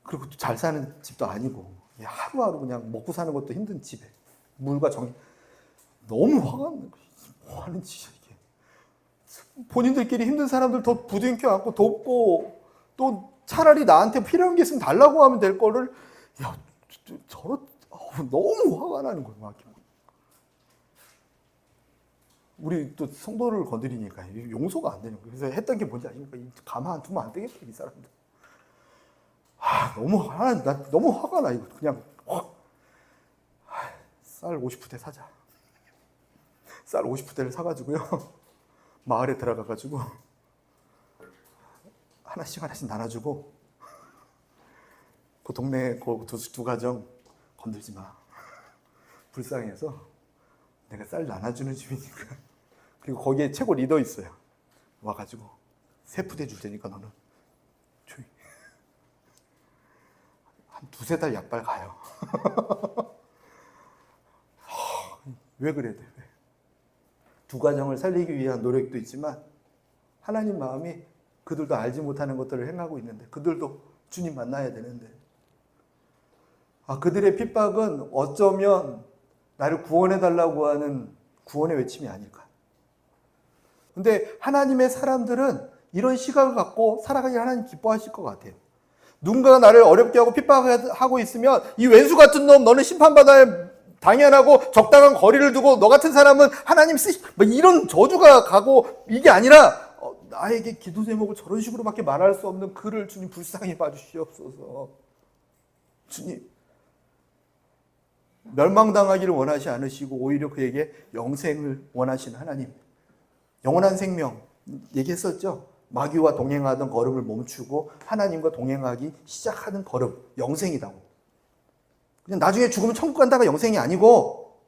그리고 또 잘 사는 집도 아니고 하루하루 그냥 먹고 사는 것도 힘든 집에 물과 전기 너무 화가 나는 거예요. 뭐 하는 짓이야 이게. 본인들끼리 힘든 사람들 더 부둥켜 안고 돕고 또 차라리 나한테 필요한 게 있으면 달라고 하면 될 거를 너무 화가 나는 거예요. 막. 우리 또 성도를 건드리니까 용서가 안 되는 거예요. 그래서 했던 게 뭔지 아십니까? 가만 두면 안 되겠다, 이 사람들. 나 너무 화가 나, 이거. 그냥, 쌀 50푸대 사자. 쌀 50푸대를 사가지고요. 마을에 들어가가지고, 하나씩 나눠주고, 그 동네 그 2가정 건들지 마. 불쌍해서 내가 쌀 나눠주는 집이니까. 그리고 거기에 최고 리더 있어요. 와가지고 3푸대 줄 테니까 너는 조용히. 한 2-3달 약발 가요. 왜 그래야 돼? 2가정을 살리기 위한 노력도 있지만 하나님 마음이 그들도 알지 못하는 것들을 행하고 있는데 그들도 주님 만나야 되는데 그들의 핍박은 어쩌면 나를 구원해달라고 하는 구원의 외침이 아닐까. 근데 하나님의 사람들은 이런 시각을 갖고 살아가기 하나님 기뻐하실 것 같아요. 누군가가 나를 어렵게 하고 핍박하고 있으면 이 왼수 같은 놈 너는 심판받아야 당연하고 적당한 거리를 두고 너 같은 사람은 하나님 이런 저주가 가고 이게 아니라 나에게 기도 제목을 저런 식으로밖에 말할 수 없는 그를 주님 불쌍히 봐주시옵소서. 주님 멸망당하기를 원하지 않으시고 오히려 그에게 영생을 원하시는 하나님. 영원한 생명 얘기했었죠. 마귀와 동행하던 걸음을 멈추고 하나님과 동행하기 시작하는 걸음, 영생이다고. 그냥 나중에 죽으면 천국 간다가 영생이 아니고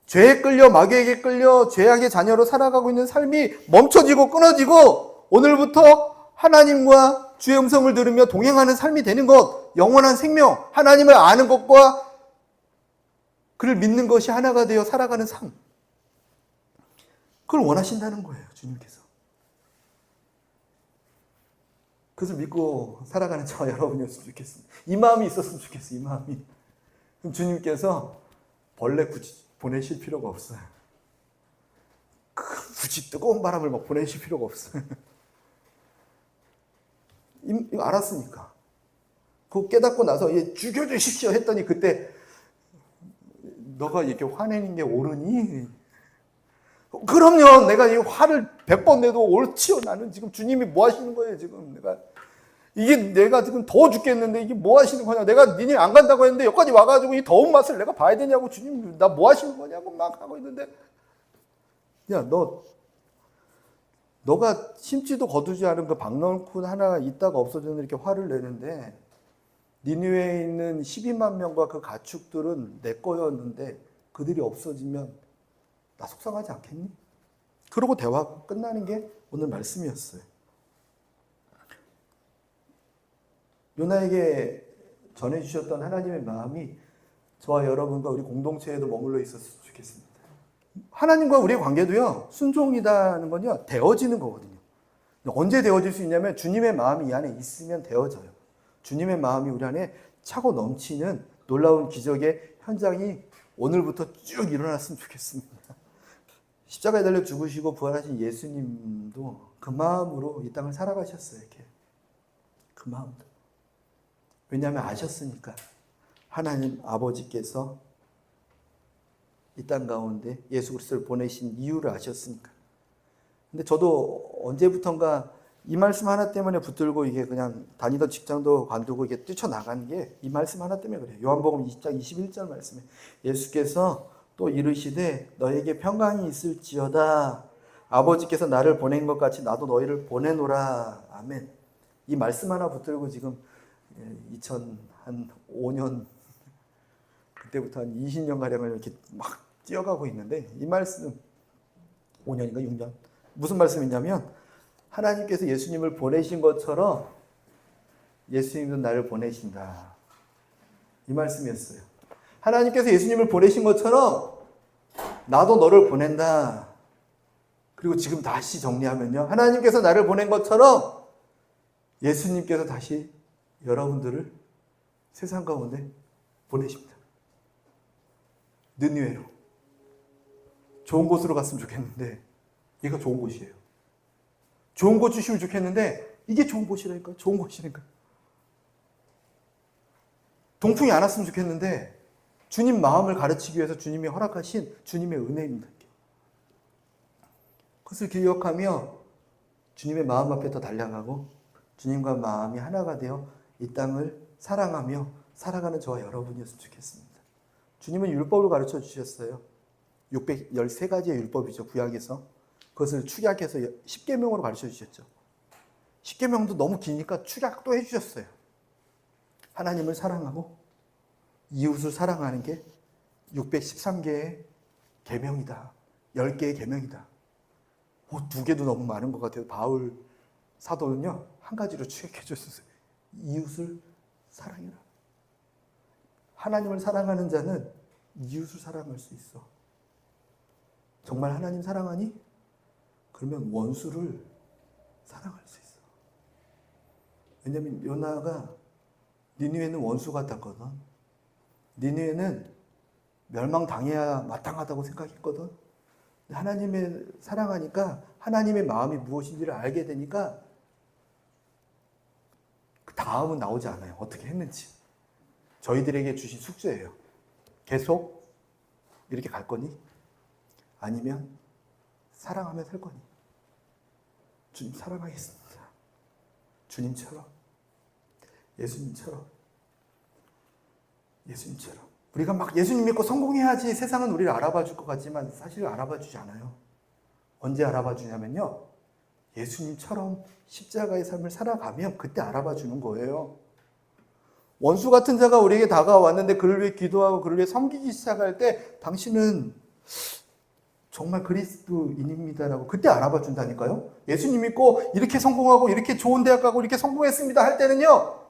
죄에 끌려 마귀에게 끌려 죄악의 자녀로 살아가고 있는 삶이 멈춰지고 끊어지고 오늘부터 하나님과 주의 음성을 들으며 동행하는 삶이 되는 것, 영원한 생명, 하나님을 아는 것과 그를 믿는 것이 하나가 되어 살아가는 삶. 그걸 원하신다는 거예요, 주님께서. 그것을 믿고 살아가는 저와 여러분이었으면 좋겠습니다. 이 마음이 있었으면 좋겠어요, 이 마음이. 그럼 주님께서 벌레 굳이 보내실 필요가 없어요. 굳이 뜨거운 바람을 막 보내실 필요가 없어요. 이거 알았으니까. 그거 깨닫고 나서 죽여주십시오 했더니 그때 너가 이렇게 화내는 게 옳으니? 그러면 내가 이 화를 100번 내도 옳지요. 나는 지금 주님이 뭐 하시는 거예요, 지금. 내가 지금 더워 죽겠는데 이게 뭐 하시는 거냐. 내가 니네 안 간다고 했는데 여기까지 와가지고 이 더운 맛을 내가 봐야 되냐고. 주님, 나 뭐 하시는 거냐고 막 하고 있는데. 야, 너가 심지도 거두지 않은 그 박너쿨 하나 있다가 없어지는 이렇게 화를 내는데 니느웨에 있는 12만 명과 그 가축들은 내 거였는데 그들이 없어지면 나 속상하지 않겠니? 그러고 대화가 끝나는 게 오늘 말씀이었어요. 요나에게 전해주셨던 하나님의 마음이 저와 여러분과 우리 공동체에도 머물러 있었으면 좋겠습니다. 하나님과 우리의 관계도요, 순종이라는 건요, 되어지는 거거든요. 언제 되어질 수 있냐면 주님의 마음이 이 안에 있으면 되어져요. 주님의 마음이 우리 안에 차고 넘치는 놀라운 기적의 현장이 오늘부터 쭉 일어났으면 좋겠습니다. 십자가에 달려 죽으시고 부활하신 예수님도 그 마음으로 이 땅을 살아가셨어요. 이렇게. 그 마음으로. 왜냐하면 아셨으니까. 하나님 아버지께서 이 땅 가운데 예수 그리스도를 보내신 이유를 아셨으니까. 근데 저도 언제부턴가 이 말씀 하나 때문에 붙들고 이게 그냥 다니던 직장도 관두고 이게 뛰쳐나간 게 이 말씀 하나 때문에 그래요. 요한복음 20장 21절 말씀에 예수께서 또 이르시되 너에게 평강이 있을지어다. 아버지께서 나를 보낸 것 같이 나도 너희를 보내노라. 아멘. 이 말씀 하나 붙들고 지금 2005년 그때부터 한 20년가량을 이렇게 막 뛰어가고 있는데 이 말씀 5년인가 6년 무슨 말씀이냐면 하나님께서 예수님을 보내신 것처럼 예수님도 나를 보내신다. 이 말씀이었어요. 하나님께서 예수님을 보내신 것처럼 나도 너를 보낸다. 그리고 지금 다시 정리하면요. 하나님께서 나를 보낸 것처럼 예수님께서 다시 여러분들을 세상 가운데 보내십니다. 느니웨로. 좋은 곳으로 갔으면 좋겠는데 얘가 좋은 곳이에요. 좋은 곳 주시면 좋겠는데 이게 좋은 곳이라니까요. 좋은 곳이라니까요. 동풍이 안 왔으면 좋겠는데 주님 마음을 가르치기 위해서 주님이 허락하신 주님의 은혜입니다. 그것을 기억하며 주님의 마음 앞에 더 달려가고 주님과 마음이 하나가 되어 이 땅을 사랑하며 살아가는 저와 여러분이었으면 좋겠습니다. 주님은 율법을 가르쳐 주셨어요. 613가지의 율법이죠. 구약에서. 그것을 축약해서 10계명으로 가르쳐 주셨죠. 10계명도 너무 기니까 축약도 해주셨어요. 하나님을 사랑하고 이웃을 사랑하는 게 613개의 계명이다. 10개의 계명이다. 2개도 너무 많은 것 같아요. 바울 사도는요. 한 가지로 축약해 줬어요. 이웃을 사랑해라. 하나님을 사랑하는 자는 이웃을 사랑할 수 있어. 정말 하나님 사랑하니? 그러면 원수를 사랑할 수 있어. 왜냐하면 요나가 니느웨는 원수 같았거든. 니느웨는 멸망당해야 마땅하다고 생각했거든. 하나님을 사랑하니까 하나님의 마음이 무엇인지를 알게 되니까 그 다음은 나오지 않아요. 어떻게 했는지. 저희들에게 주신 숙제예요. 계속 이렇게 갈 거니? 아니면 사랑하며 살 거니? 주님 사랑하겠습니다. 주님처럼. 예수님처럼. 우리가 막 예수님 믿고 성공해야지 세상은 우리를 알아봐 줄 것 같지만 사실 알아봐 주지 않아요. 언제 알아봐 주냐면요. 예수님처럼 십자가의 삶을 살아가면 그때 알아봐 주는 거예요. 원수 같은 자가 우리에게 다가왔는데 그를 위해 기도하고 그를 위해 섬기기 시작할 때 당신은 정말 그리스도인입니다라고 그때 알아봐 준다니까요. 예수님 믿고 이렇게 성공하고 이렇게 좋은 대학 가고 이렇게 성공했습니다 할 때는요.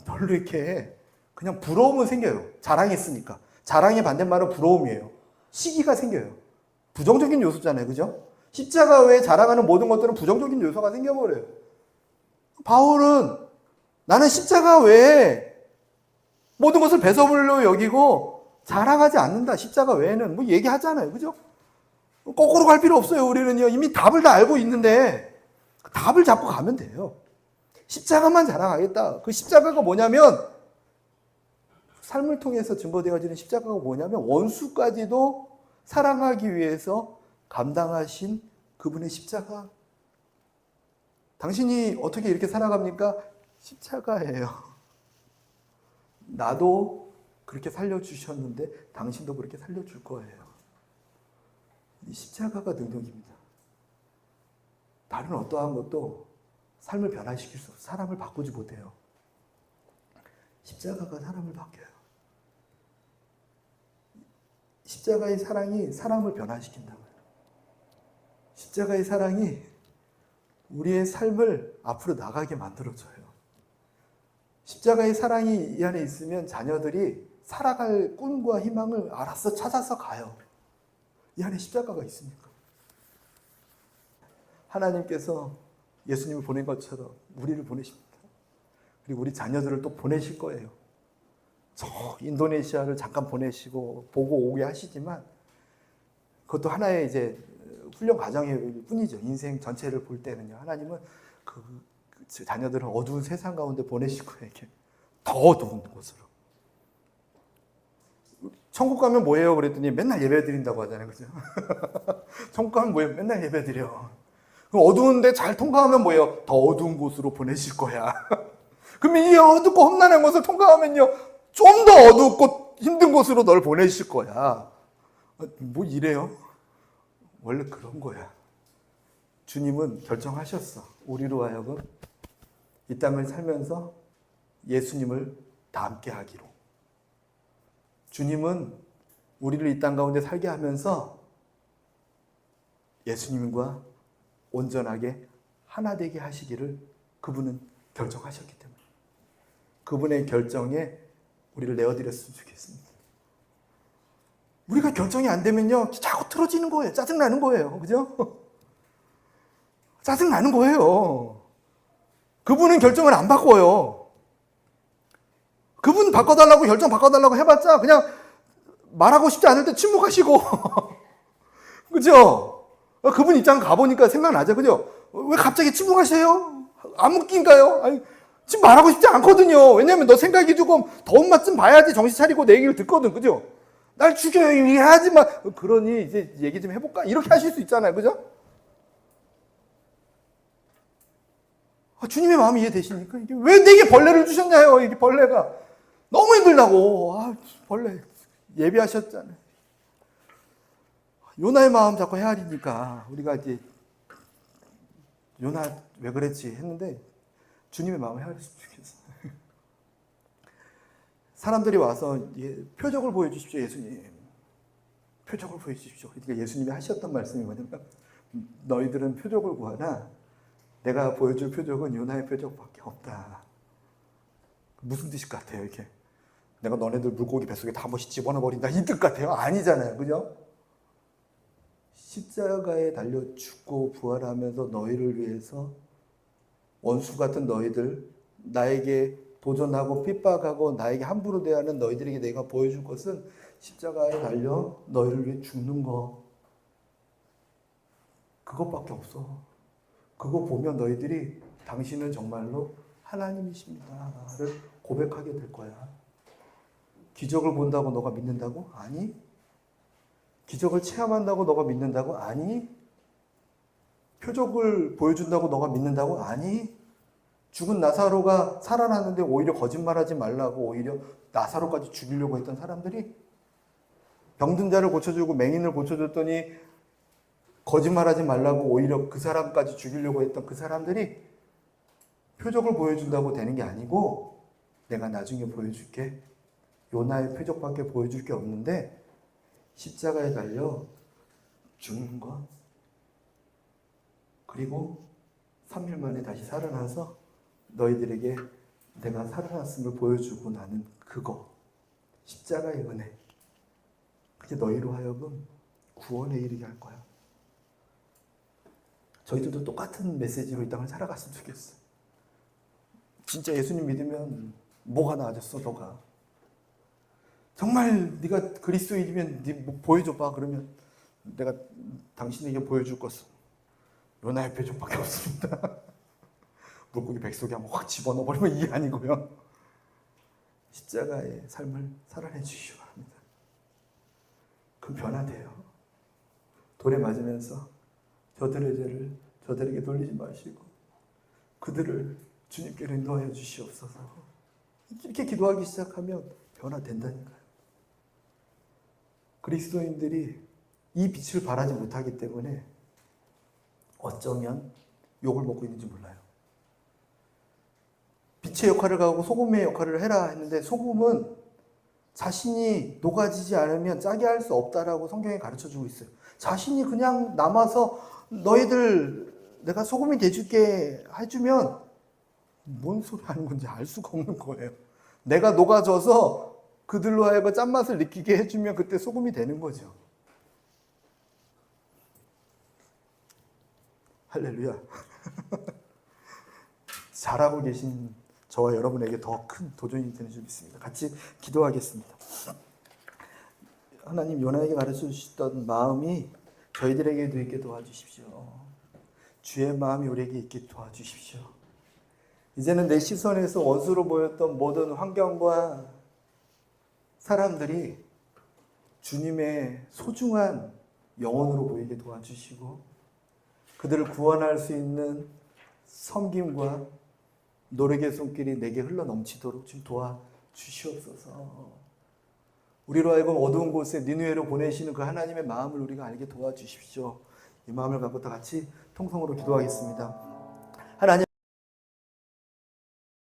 별로 이렇게 그냥 부러움은 생겨요. 자랑했으니까. 자랑의 반대말은 부러움이에요. 시기가 생겨요. 부정적인 요소잖아요. 그죠? 십자가 외에 자랑하는 모든 것들은 부정적인 요소가 생겨버려요. 바울은 나는 십자가 외에 모든 것을 배설물로 여기고 자랑하지 않는다. 십자가 외에는 뭐 얘기하잖아요. 그죠? 거꾸로 갈 필요 없어요. 우리는요. 이미 답을 다 알고 있는데 답을 잡고 가면 돼요. 십자가만 자랑하겠다. 그 십자가가 뭐냐면 삶을 통해서 증거되어지는 십자가가 뭐냐면 원수까지도 사랑하기 위해서 감당하신 그분의 십자가. 당신이 어떻게 이렇게 살아갑니까? 십자가예요. 나도 그렇게 살려주셨는데 당신도 그렇게 살려줄 거예요. 이 십자가가 능력입니다. 다른 어떠한 것도 삶을 변화시킬 수 없어요. 사람을 바꾸지 못해요. 십자가가 사람을 바뀌어요. 십자가의 사랑이 사람을 변화시킨다고요. 십자가의 사랑이 우리의 삶을 앞으로 나가게 만들어줘요. 십자가의 사랑이 이 안에 있으면 자녀들이 살아갈 꿈과 희망을 알아서 찾아서 가요. 이 안에 십자가가 있으니까. 하나님께서 예수님을 보낸 것처럼 우리를 보내십니다. 그리고 우리 자녀들을 또 보내실 거예요. 저 인도네시아를 잠깐 보내시고 보고 오게 하시지만 그것도 하나의 이제 훈련 과정일 뿐이죠. 인생 전체를 볼 때는요. 하나님은 그 자녀들을 어두운 세상 가운데 보내실 거예요. 이렇게 더 어두운 곳으로. 천국 가면 뭐예요? 그랬더니 맨날 예배 드린다고 하잖아요. 그죠? 천국 가면 뭐예요? 맨날 예배 드려. 그럼 어두운데 잘 통과하면 뭐예요? 더 어두운 곳으로 보내실 거야. 그러면 이 어둡고 험난한 곳을 통과하면요. 좀 더 어둡고 힘든 곳으로 널 보내실 거야. 뭐 이래요? 원래 그런 거야. 주님은 결정하셨어. 우리로 하여금 이 땅을 살면서 예수님을 닮게 하기로. 주님은 우리를 이 땅 가운데 살게 하면서 예수님과 온전하게 하나 되게 하시기를 그분은 결정하셨기 때문에 그분의 결정에 우리를 내어드렸으면 좋겠습니다. 우리가 결정이 안 되면요 자꾸 틀어지는 거예요. 짜증나는 거예요. 그죠? 짜증나는 거예요. 그분은 결정을 안 바꿔요. 그분 바꿔달라고 결정 바꿔달라고 해봤자 그냥 말하고 싶지 않을 때 침묵하시고 그죠? 그분 입장 가보니까 생각나죠. 그죠? 왜 갑자기 침묵하세요? 안 웃긴가요? 아니, 지금 말하고 싶지 않거든요. 왜냐면 너 생각이 조금 더운 맛 좀 봐야지 정신 차리고 내 얘기를 듣거든. 그죠? 날 죽여요. 얘기하지 마. 그러니 이제 얘기 좀 해볼까? 이렇게 하실 수 있잖아요. 그죠? 주님의 마음이 이해되십니까? 이게 왜 내게 벌레를 주셨냐요? 이게 벌레가. 너무 힘들다고. 벌레. 예비하셨잖아요. 요나의 마음 자꾸 헤아리니까 우리가 이제 요나 왜 그랬지 했는데 주님의 마음을 헤아렸으면 좋겠어요. 사람들이 와서 표적을 보여주십시오. 예수님. 표적을 보여주십시오. 그러니까 예수님이 하셨던 말씀이 뭐냐면 너희들은 표적을 구하나 내가 보여줄 표적은 요나의 표적밖에 없다. 무슨 뜻일 것 같아요? 이렇게 내가 너네들 물고기 뱃속에 다 한 번씩 집어넣어버린다 이 뜻 같아요? 아니잖아요. 그죠? 십자가에 달려 죽고 부활하면서 너희를 위해서 원수 같은 너희들, 나에게 도전하고 핍박하고 나에게 함부로 대하는 너희들에게 내가 보여줄 것은 십자가에 달려 너희를 위해 죽는 거. 그것밖에 없어. 그거 보면 너희들이 당신은 정말로 하나님이십니다를 고백하게 될 거야. 기적을 본다고 너가 믿는다고? 아니. 기적을 체험한다고 너가 믿는다고? 아니. 표적을 보여준다고 너가 믿는다고? 아니. 죽은 나사로가 살아났는데 오히려 거짓말하지 말라고 오히려 나사로까지 죽이려고 했던 사람들이 병든 자를 고쳐주고 맹인을 고쳐줬더니 거짓말하지 말라고 오히려 그 사람까지 죽이려고 했던 그 사람들이 표적을 보여준다고 되는 게 아니고 내가 나중에 보여줄게. 요나의 표적밖에 보여줄 게 없는데 십자가에 달려 죽는 것 그리고 3일 만에 다시 살아나서 너희들에게 내가 살아났음을 보여주고 나는 그거 십자가의 은혜 그게 너희로 하여금 구원에 이르게 할 거야. 저희들도 똑같은 메시지로 이 땅을 살아갔으면 좋겠어. 진짜 예수님 믿으면 뭐가 나아졌어 너가. 정말 네가 그리스도인이면 네 뭐 보여줘봐. 그러면 내가 당신에게 보여줄 것은 요나의 표적밖에 없습니다. 물고기 뱃속에 한번 확 집어넣어버리면 이게 아니고요. 십자가의 삶을 살아내 주시기 바랍니다. 그럼 변화돼요. 돌에 맞으면서 저들의 죄를 저들에게 돌리지 마시고 그들을 주님께로 인도하여 주시옵소서. 이렇게 기도하기 시작하면 변화된다니까요. 그리스도인들이 이 빛을 발하지 못하기 때문에 어쩌면 욕을 먹고 있는지 몰라요. 빛의 역할을 가고 소금의 역할을 해라 했는데 소금은 자신이 녹아지지 않으면 짜게 할 수 없다라고 성경에 가르쳐주고 있어요. 자신이 그냥 남아서 너희들 내가 소금이 돼줄게 해주면 뭔 소리 하는 건지 알 수가 없는 거예요. 내가 녹아져서 그들로 하여금 짠맛을 느끼게 해주면 그때 소금이 되는 거죠. 할렐루야. 잘하고 계신 저와 여러분에게 더 큰 도전이 되는 줄 믿습니다. 같이 기도하겠습니다. 하나님 요나에게 가르쳐 주셨던 마음이 저희들에게도 있게 도와주십시오. 주의 마음이 우리에게 있게 도와주십시오. 이제는 내 시선에서 원수로 보였던 모든 환경과 사람들이 주님의 소중한 영혼으로 보이게 도와주시고 그들을 구원할 수 있는 섬김과 노력의 손길이 내게 흘러 넘치도록 좀 도와주시옵소서. 우리로 하여금 어두운 곳에 니느웨로 보내시는 그 하나님의 마음을 우리가 알게 도와주십시오. 이 마음을 갖고 다 같이 통성으로 기도하겠습니다.